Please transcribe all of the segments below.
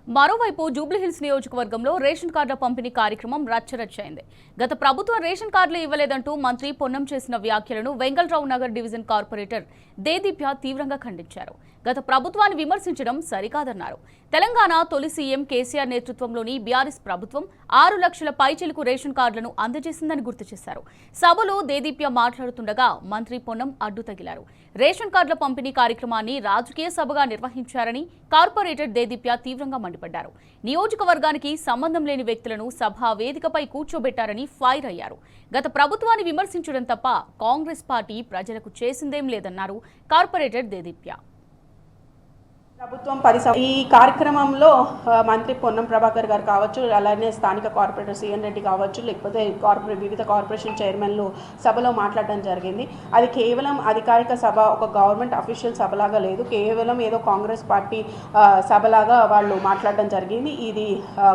మరోవైపు జూబ్లీహిల్స్ నియోజకవర్గంలో రేషన్ కార్డుల పంపిణీ కార్యక్రమం రచ్చరచ్చైంది. గత ప్రభుత్వం రేషన్ కార్డులు ఇవ్వలేదంటూ మంత్రి పొన్నం చేసిన వ్యాఖ్యలను వెంగళరావు నగర్ డివిజన్ కార్పొరేటర్ దేదీప్య తీవ్రంగా ఖండించారు. గత ప్రభుత్వాన్ని విమర్శించడం సరికాదన్నారు. తెలంగాణ తొలి సీఎం కేసీఆర్ నేతృత్వంలోని బీఆర్ఎస్ ప్రభుత్వం 6 లక్షల పైచిలుకు రేషన్ కార్డులను అందజేసిందని గుర్తు చేశారు. సభలో దేదీప్య మాట్లాడుతుండగా మంత్రి పొన్నం అడ్డు తగిలారు. రేషన్ కార్డుల పంపిణీ కార్యక్రమాన్ని రాజకీయ సభగా నిర్వహించారని కార్పొరేటర్ దేదీప్య తీవ్రంగా మండిపడ్డారు. నియోజకవర్గానికి సంబంధం లేని వ్యక్తులను సభా వేదికపై కూర్చోబెట్టారని ఫైర్ అయ్యారు. గత ప్రభుత్వాన్ని విమర్శించడం తప్ప కాంగ్రెస్ పార్టీ ప్రజలకు చేసిందేం లేదన్నారు కార్పొరేటర్ దేదీప్య. ప్రభుత్వం ఈ కార్యక్రమంలో మంత్రి పొన్నం ప్రభాకర్ గారు కావచ్చు, అలానే స్థానిక కార్పొరేటర్ సిఎన్ రెడ్డి కావచ్చు, లేకపోతే వివిధ కార్పొరేషన్ చైర్మన్లు సభలో మాట్లాడడం జరిగింది. అది కేవలం అధికారిక సభ, ఒక గవర్నమెంట్ అఫీషియల్ సభలాగా లేదు, కేవలం ఏదో కాంగ్రెస్ పార్టీ సభలాగా వాళ్ళు మాట్లాడడం జరిగింది. ఇది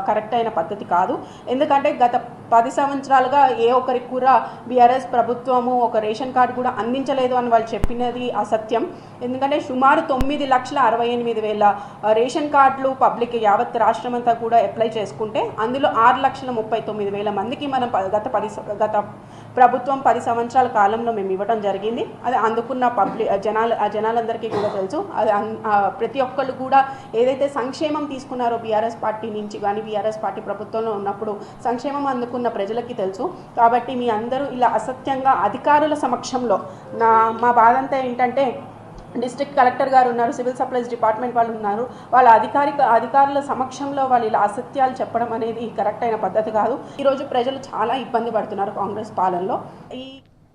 కరెక్ట్ అయిన పద్ధతి కాదు. ఎందుకంటే గత 10 సంవత్సరాలుగా ఏ ఒక్కరికి కూడా బీఆర్ఎస్ ప్రభుత్వము ఒక రేషన్ కార్డు కూడా అందించలేదు అని వాళ్ళు చెప్పినది అసత్యం. ఎందుకంటే సుమారు 9,68,000 రేషన్ కార్డులు పబ్లిక్ యావత్ రాష్ట్రం అంతా కూడా అప్లై చేసుకుంటే అందులో 6,39,000 మందికి మనం గత ప్రభుత్వం 10 సంవత్సరాల కాలంలో మేము ఇవ్వడం జరిగింది. అది అందుకున్న జనాలందరికీ కూడా తెలుసు. అది ప్రతి ఒక్కళ్ళు కూడా ఏదైతే సంక్షేమం తీసుకున్నారో బీఆర్ఎస్ పార్టీ నుంచి కానీ బీఆర్ఎస్ పార్టీ ప్రభుత్వంలో ఉన్నప్పుడు సంక్షేమం అందుకున్న ప్రజలకి తెలుసు. కాబట్టి మీ అందరూ ఇలా అసత్యంగా అధికారుల సమక్షంలో మా బాధ అంతా ఏంటంటే, డిస్ట్రిక్ట్ కలెక్టర్ గారు ఉన్నారు, సివిల్ సప్లైస్ డిపార్ట్మెంట్ వాళ్ళు ఉన్నారు, వాళ్ళ అధికారుల సమక్షంలో వాళ్ళు ఇలా అసత్యాలు చెప్పడం అనేది కరెక్ట్ అయిన పద్ధతి కాదు. ఈరోజు ప్రజలు చాలా ఇబ్బంది పడుతున్నారు కాంగ్రెస్ పాలనలో.